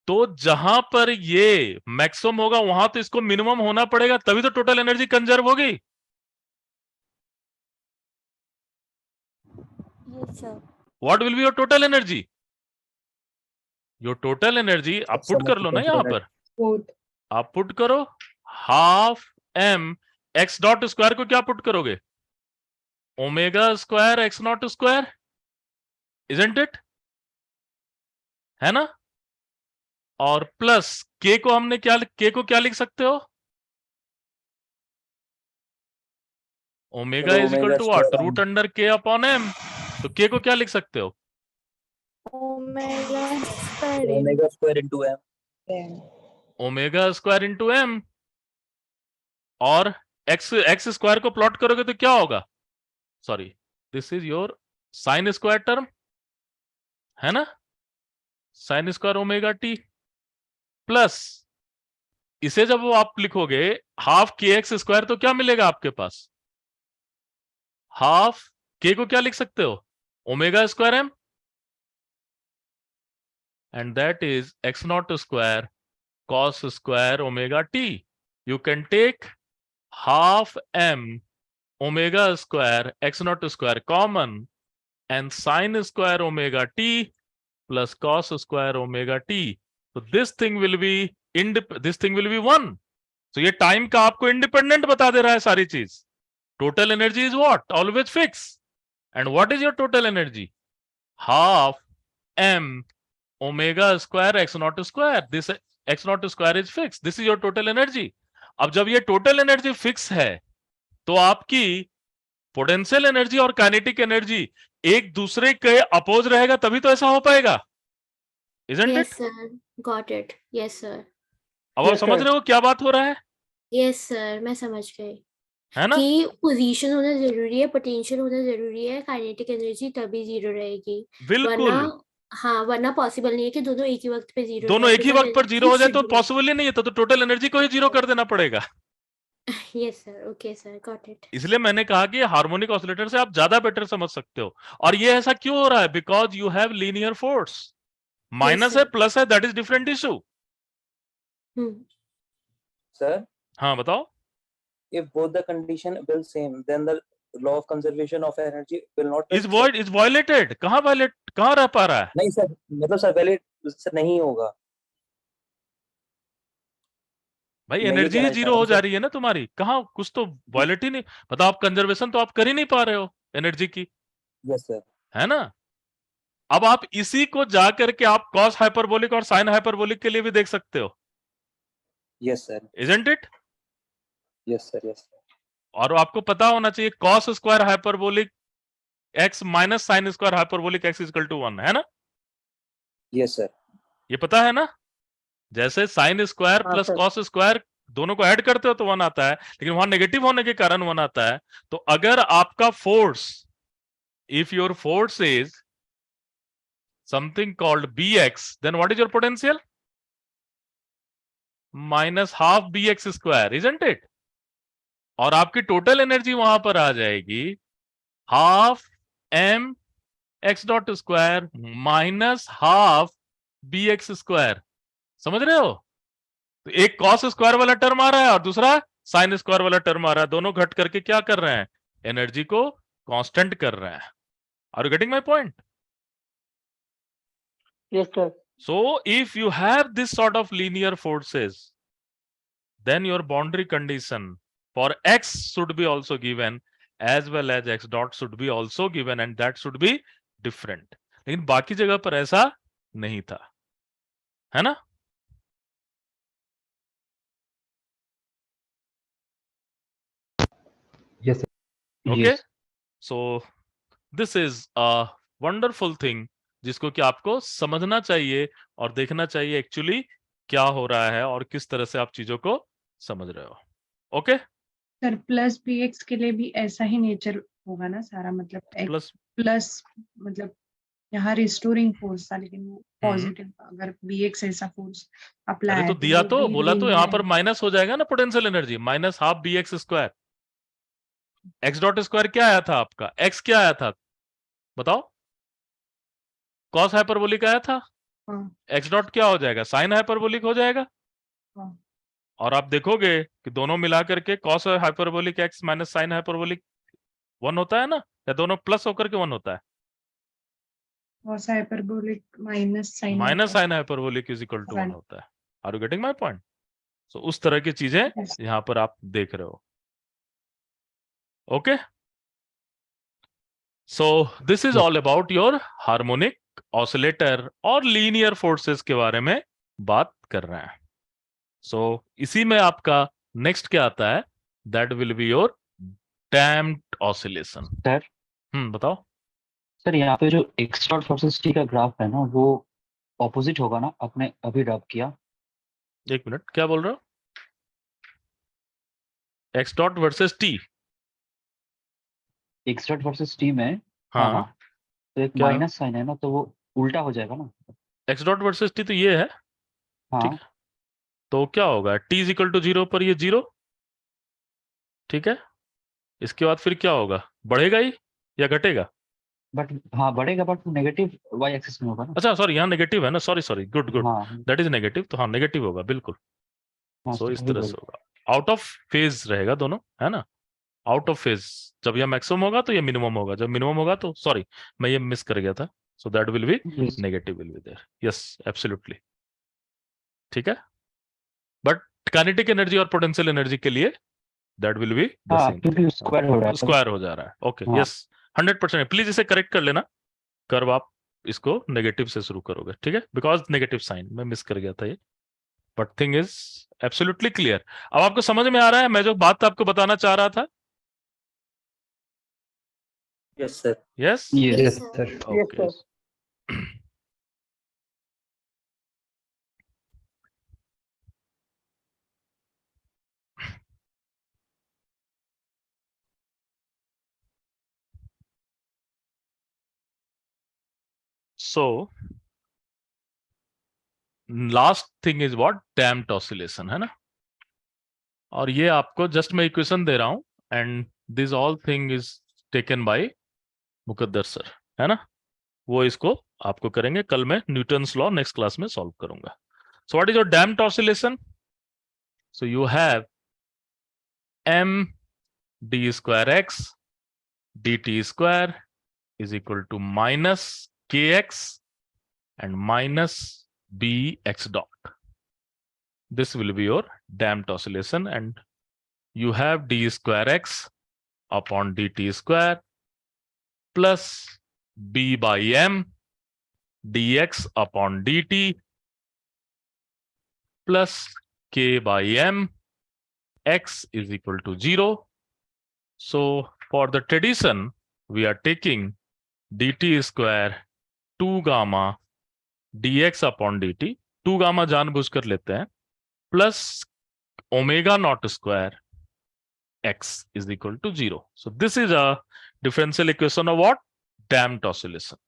तो जहां पर ये maximum होगा वहां तो इसको मिनिमम होना पड़ेगा, तभी तो टोटल एनर्जी कंजर्व होगी। Yes, sir. What will be your total energy? Your total energy आप पुट कर लो ना यहां पर, Both. आप पुट करो half m x dot square को क्या पुट करोगे? Omega square x naught square, isn't it? है ना? और प्लस के को हमने क्या, के को क्या लिख सकते हो? Omega is equal to what? Root under k upon m. तो के को क्या लिख सकते हो? Omega square omega square into m. Then omega square into m. और एक्स स्क्वायर को प्लॉट करोगे तो क्या होगा? Sorry, this is your sine square term, है ना? Sine square omega t plus इसे जब वो आप लिखोगे हाफ के एक्स स्क्वायर तो क्या मिलेगा आपके पास? हाफ के को क्या लिख सकते हो? Omega square m, and that is x naught square cos square omega t. You can take half m omega square x naught square common and sin square omega t plus cos square omega t. So this thing will be this thing will be 1. So ये time का आपको independent बता दे रहा है सारी चीज। Total energy is what? Always fix. And what is your total energy? Half m omega square x naught square. This x naught square is fixed. This is your total energy. अब जब ये total energy fix है तो आपकी potential energy और kinetic energy एक दूसरे के अपोज रहेगा, तभी तो ऐसा हो पाएगा, isn't Yes, it? sir. Got it. Yes, sir. अब आप Yes, समझ sir. रहे हो क्या बात हो रहा है? Yes, sir. मैं समझ गई है ना? कि पोजीशन होना जरूरी है, पोटेंशियल होना जरूरी है, काइनेटिक एनर्जी तभी जीरो रहेगी। बिल्कुल। वरना हाँ, वरना पॉसिबल नहीं है कि दोनों एक ही वक्त पे जीरो दोनों एक ही वक्त पर जीरो हो जाए तो possible। पॉसिबल ही नहीं है, तो टोटल एनर्जी को ही जीरो कर देना पड़ेगा। Yes, sir. Okay, sir. Got it. इसलिए मैंने कहा कि हार्मोनिक ऑसिलेटर से आप ज्यादा बेटर समझ सकते हो। और ये ऐसा क्यों हो रहा है? Because you have linear force. Minus है sir. प्लस है, that is different issue. Hmm. Sir, हाँ बताओ। if both the condition will same, then the law of conservation of energy will not. Is violated. कहाँ violet, कहाँ रह पा रहा है? नहीं सर, मतलब सर वैलिड सर नहीं होगा। भाई मैं ये एनर्जी कहना ही चाह जीरो रहा हो हूँ जा सर। रही है ना तुम्हारी। कहाँ कुछ तो वायलेट ही नहीं, मतलब आप कंजर्वेशन तो आप कर ही नहीं पा रहे हो एनर्जी की, यस सर। है ना? अब आप इसी को जा करके आप कॉस हाइपरबोलिक और साइन हाइपरबोलिक के लिए भी देख सकते हो, yes sir. Isn't it? Yes sir. Yes sir. और आपको पता होना चाहिए cos square hyperbolic x minus sine square hyperbolic x equal to 1, है ना? Yes sir. ये पता है ना? जैसे साइन स्क्वायर हाँ प्लस सर। कॉस स्क्वायर दोनों को ऐड करते हो तो 1 आता है, लेकिन वहां नेगेटिव होने के कारण 1 आता है। तो अगर आपका force, if your force is something called bx, then what is your potential? Minus half bx square, isn't it? और आपकी टोटल एनर्जी वहां पर आ जाएगी half m x dot square minus half bx square. समझ रहे हो? तो एक कॉस स्क्वायर वाला टर्म आ रहा है और दूसरा साइन स्क्वायर वाला टर्म आ रहा है, दोनों घट करके क्या कर रहे हैं? एनर्जी को कांस्टेंट कर रहे हैं। Are you getting my point? Yes, sir. So if you have this sort of linear forces, then your boundary condition for x should be also given as well as x dot should be also given, and that should be different, लेकिन बाकी जगह पर ऐसा नहीं था, है ना? Yes, sir. Okay, so this is a wonderful thing जिसको कि आपको समझना चाहिए और देखना चाहिए एक्चुअली क्या हो रहा है और किस तरह से आप चीजों को समझ रहे हो। Okay, sir plus b x के लिए भी ऐसा ही नेचर होगा ना सारा, मतलब प्लस प्लस मतलब यहाँ रिस्टोरिंग फोर्स था, लेकिन वो पॉजिटिव, अगर बी एक्स ऐसा फोर्स अप्लाई अरे है तो दिया वो तो B बोला तो लिनियर यहाँ है। पर माइनस हो जाएगा ना potential energy, minus half b x square. X dot square क्या आया था आपका, एक्स क्या आया था बताओ, कॉस हाइपरबोलिक आया था, हाँ एक्स डॉट क्या हो जाएगा, साइन हाइपरबोलिक हो जाएगा। हाँ और आप देखोगे कि दोनों मिलाकर के cos hyperbolic x minus sine hyperbolic 1 होता है ना, या दोनों प्लस होकर के 1 होता है, cos hyperbolic minus sine minus sine hyperbolic is equal to 1 होता है। Are you getting my point? So उस तरह की चीजें यहां पर आप देख रहे हो। Okay, so this is Yes. All about your harmonic oscillator और लीनियर फोर्सेस के बारे में बात कर रहे हैं। सो इसी में आपका नेक्स्ट क्या आता है, that will be your damped oscillation. Sir बताओ। सर यहाँ पे जो एक्स डॉट वर्सेस टी का ग्राफ है ना, वो ऑपोजिट होगा ना, आपने अभी ड्रॉप किया। एक मिनट, क्या बोल रहे हो? X dot versus T? X dot versus T में हाँ हाँ, तो एक क्या माइनस साइन है ना, तो वो उल्टा हो जाएगा ना। एक्स डॉट वर्सेस टी तो ये है, ठीक हाँ है, तो क्या होगा, टी इज इक्वल टू 0 पर ये 0, ठीक है, इसके बाद फिर क्या होगा, बढ़ेगा ही या घटेगा? बट हाँ बढ़ेगा, बट नेगेटिव वाई एक्सिस में होगा ना। अच्छा सॉरी, यहाँ नेगेटिव है ना, सॉरी सॉरी, गुड गुड, हाँ दैट इज नेगेटिव, तो हाँ नेगेटिव होगा बिल्कुल। हाँ सो सर, इस वही तरह बोल। से होगा, आउट ऑफ फेज रहेगा दोनों, है ना, आउट ऑफ फेज। जब यह मैक्सिमम होगा तो ये मिनिमम होगा, जब मिनिमम होगा तो सॉरी मैं ये मिस कर गया था, so that will be Yes. Negative will be there, yes absolutely, ठीक है। बट काइनेटिक एनर्जी और पोटेंशियल एनर्जी के लिए दैट विल बी द हाँ सेम, क्योंकि स्क्वायर हो रहा है। स्क्वायर हो जा रहा है। ओके हाँ यस 100%, प्लीज इसे करेक्ट कर लेना, कर्व आप इसको नेगेटिव से शुरू करोगे, ठीक है, बिकॉज नेगेटिव साइन मैं मिस कर गया था ये, but thing is absolutely clear. अब आपको समझ में आ रहा है मैं जो बात आपको बताना चाह रहा था? Yes, sir. Yes Yes. Yes, sir. Yes, okay. sir. So last thing is what, damped oscillation, है ना, और ये आपको जस्ट मैं इक्वेशन दे रहा हूं, and this all thing is taken by Muqaddar sir, है ना, वो इसको आपको करेंगे, कल मैं न्यूटन्स लॉ नेक्स्ट क्लास में सॉल्व करूंगा। So what is your damped oscillation? So you have m d square x dt square is equal to minus kx and minus bx dot. This will be your damped oscillation, and you have d square x upon dt square plus b by m dx upon dt plus k by m x is equal to 0. So for the tradition we are taking dt square 2 gamma dx upon dt, 2 gamma जानबूझकर लेते हैं, plus omega naught square x is equal to 0. So this is a differential equation of what? Damped oscillation.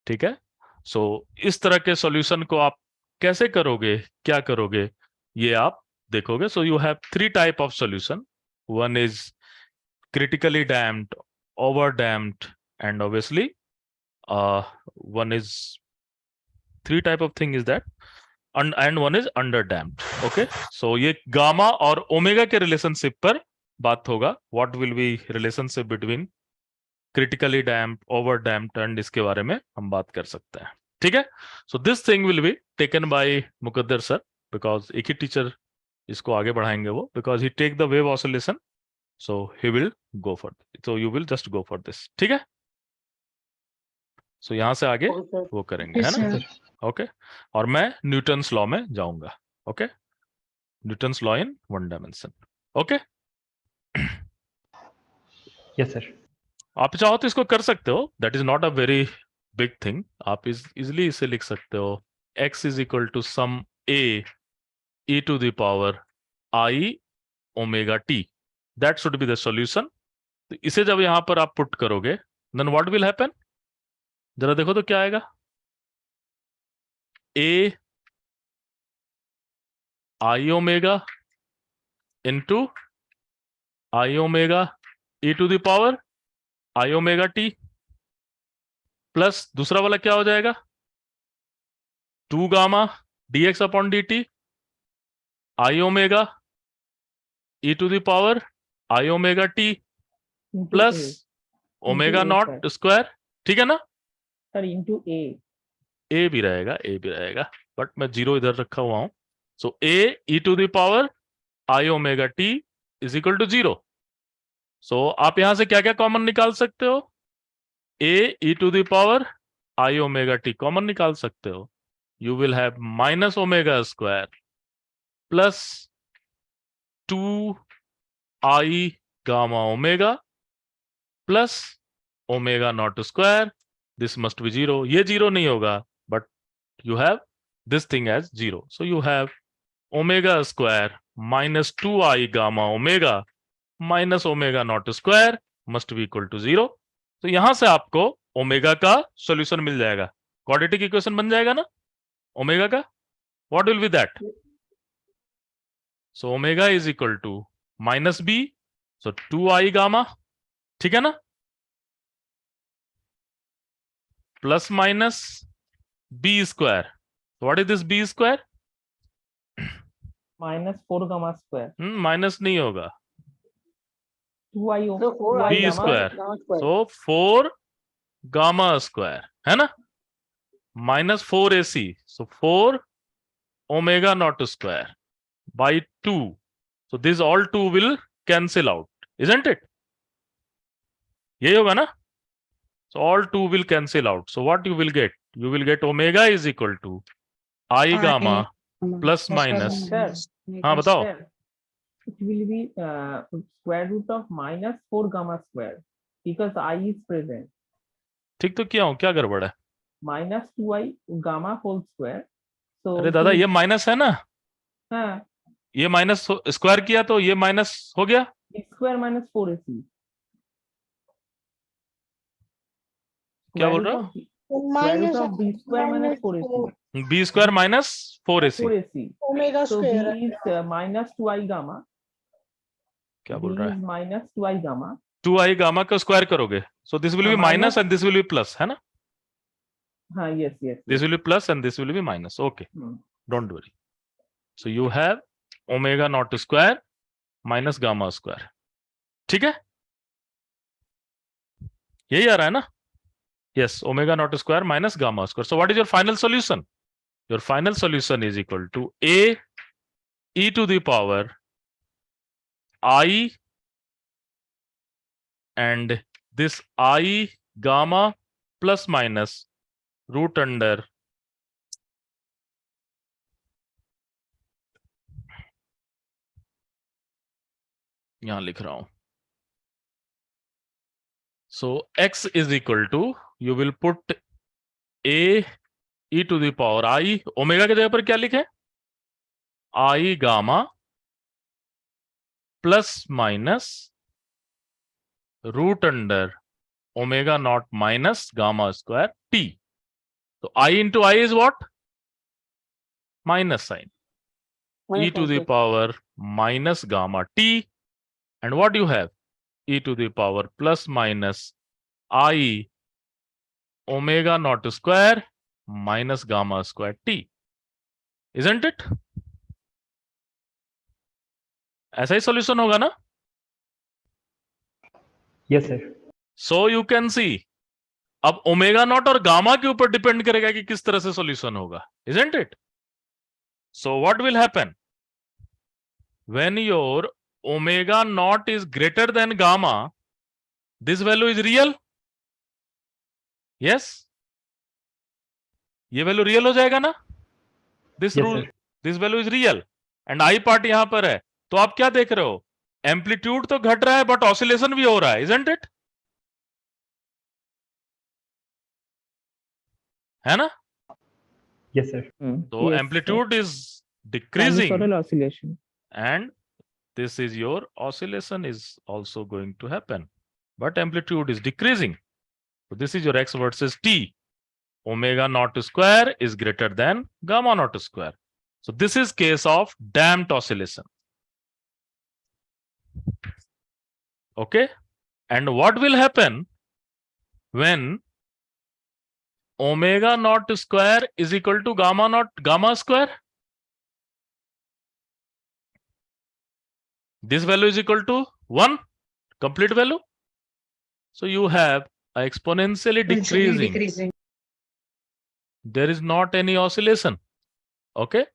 ठीक है, सो इस तरह के solution को आप कैसे करोगे, क्या करोगे, ये आप देखोगे। सो you have 3 type of solution, one is critically damped, over damped, and obviously one is 3 type of thing is that and one is under damped. Okay, so ये गामा और ओमेगा के रिलेशनशिप पर बात होगा, what will be relationship between critically damped, over damped, and इसके बारे में हम बात कर सकते हैं, ठीक है। so this thing will be taken by Muqaddar sir, because एक ही टीचर इसको आगे बढ़ाएंगे वो, because he take the wave oscillation, so he will go for, so you will just go for this, ठीक है। सो यहाँ से आगे ओके सर वो करेंगे, है Yes, ना? sir. ओके और मैं न्यूटन्स लॉ में जाऊंगा. Okay Newton's law in 1 dimension. Okay Yes, sir. आप चाहो तो इसको कर सकते हो. That is not a very big thing. आप इजिली इसे लिख सकते हो. x is equal to some a e to the power i omega t. That should be the solution. तो इसे जब यहां पर आप पुट करोगे देन व्हाट विल हैपन? जरा देखो तो क्या आएगा. a i omega into i omega e to the power i omega t plus दूसरा वाला क्या हो जाएगा? 2 gamma dx upon dt i omega e to the power i omega t into plus A, omega into A, not sir. Square. ठीक है ना? Sir into A. ए भी रहेगा बट मैं 0 इधर रखा हुआ हूं. So a e to the power i omega t is equal to 0. So आप यहां से क्या क्या कॉमन निकाल सकते हो? a e to the power i omega t common निकाल सकते हो. You will have minus omega square plus 2 i gamma omega plus omega naught square. This must be 0. ये 0 नहीं होगा but you have this thing as 0. So you have omega square minus 2i gamma omega minus omega naught square must be equal to 0. तो यहां से आपको omega का solution मिल जाएगा. Quadratic equation बन जाएगा ना ओमेगा का. What will be that? So omega is equal to minus b. So 2i gamma. ठीक है ना? Plus minus b square. What is this b square? minus 4 gamma square. Minus नहीं होगा. 2i तो 4i b gamma square. square. So 4 gamma square है ना? minus 4ac. So 4 omega naught square by 2. So this all 2 will cancel out, isn't it? यही होगा ना? So all 2 will cancel out. So what you will get? You will get omega is equal to I gamma plus minus. Sir. हाँ बताओ. Sir, it will be square root of minus 4 gamma square because I is present. ठीक तो किया हूँ. क्या गड़बड़ है? Minus 2i gamma whole square. So अरे दादा ये माइनस है ना. हाँ, ये माइनस स्क्वायर किया तो ये माइनस हो गया. b square minus 4ac. क्या बोल रहा हो? Square root of b square minus 4ac. b square minus 4ac. 4ac. Omega So b square. is minus 2i gamma. क्या b बोल रहा है? is minus 2i gamma. 2i gamma का square करोगे. So this will be minus and this will be plus, है ना? हाँ, yes, yes. This will be plus and this will be minus. Okay, don't worry. So you have omega naught square minus gamma square. ठीक है? यही आ रहा है ना? Yes, omega naught square minus gamma square. So what is your final solution? Your final solution is equal to a e to the power I and this I gamma plus minus root under यहां लिख रहा हूं. So x is equal to, you will put a e to the power I, omega की जगह पर क्या लिखे? I gamma plus minus root under omega naught minus gamma square t. So I into I is what? Minus sign. E to the power minus gamma t. And what you have? E to the power plus minus I omega naught square minus gamma square t. Isn't it? ऐसा ही solution होगा ना? Yes, sir. So you can see. अब omega naught और gamma के ऊपर depend करेगा कि किस तरह से सॉल्यूशन होगा. Isn't it? So what will happen? When your omega naught is greater than gamma, this value is real. Yes. ये वैल्यू रियल हो जाएगा ना? This Yes, rule, sir. This value is real and I part यहां पर है, तो आप क्या देख रहे हो? एम्पलीट्यूड तो घट रहा है बट ऑसिलेशन भी हो रहा है, इजंट इट? है ना? Yes, sir. So Yes, amplitude is sinusoidal decreasing oscillation. and this is your oscillation is also going to happen, but amplitude is decreasing. So this is your x versus t. Omega naught square is greater than gamma naught square. So this is case of damped oscillation. Okay, and what will happen when omega naught square is equal to gamma square? This value is equal to 1, complete value. So you have a exponentially decreasing. There is not any oscillation. Okay,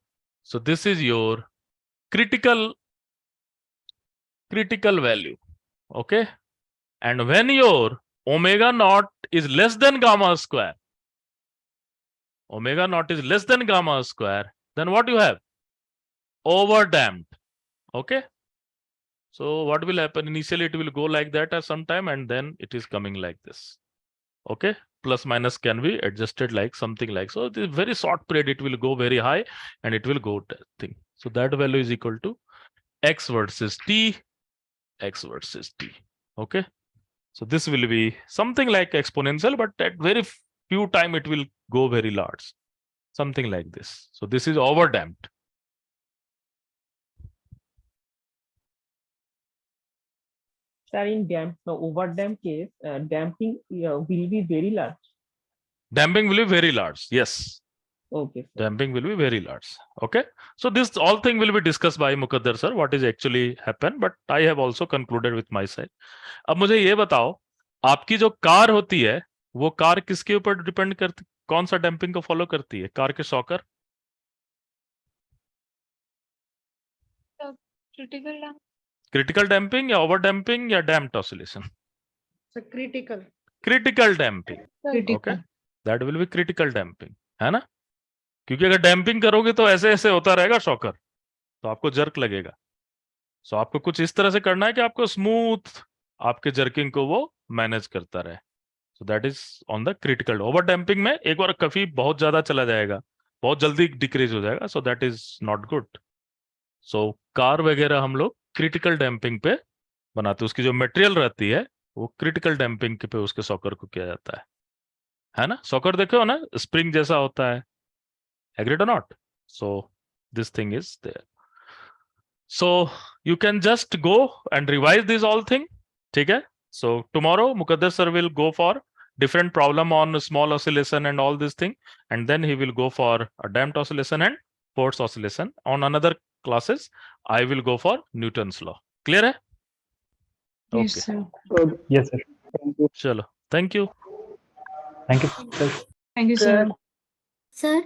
so this is your critical value. Okay, and when your omega naught is less than gamma square, then what you have? Overdamped. Okay, so what will happen? Initially it will go like that at some time and then it is coming like this. Okay, plus minus can be adjusted like something like so. This very short period it will go very high and it will go thing. So that value is equal to x versus t. Okay, so this will be something like exponential, but at very few time it will go very large, something like this. So this is overdamped. Sir, in overdamped case, damping will be very large. Damping will be very large. Yes. Okay, sir. Damping will be very large. Okay. So this all thing will be discussed by Mukaddar sir, what is actually happened, but I have also concluded with my side. अब मुझे ये बताओ, आपकी जो car होती है, वो car किसके ऊपर डिपेंड करती, कौन सा डैम्पिंग को फॉलो करती है? कार के शॉकर? क्रिटिकल डैम्पिंग या ओवर डैम्पिंग या damped oscillation? Critical damping. Okay, that will B critical damping, है ना? क्योंकि अगर डैम्पिंग करोगे तो ऐसे ऐसे होता रहेगा शॉकर, तो आपको जर्क लगेगा. सो आपको कुछ इस तरह से करना है कि आपको स्मूथ आपके जर्किंग को वो मैनेज करता रहे. So that is on the critical. Over damping में एक बार काफी बहुत ज्यादा चला जाएगा, बहुत जल्दी डिक्रीज हो जाएगा. So that is not good. So car वगैरह हम लोग क्रिटिकल डैम्पिंग पे बनाते हैं. उसकी जो मटेरियल रहती है वो क्रिटिकल डैम्पिंग पे उसके सॉकर को किया जाता है ना? सॉकर देखे हो ना, स्प्रिंग जैसा होता है. Agreed or not? So this thing is there. So you can just go and revise these all thing. ठीक है? So tomorrow Mukaddar sir will go for different problem on small oscillation and all this thing, and then he will go for a damped oscillation and forced oscillation. On another classes I will go for Newton's law. Clear है? Yes, Okay. sir. Yes, sir. चलो, thank you. Thank you, sir. Thank you, sir. Sir,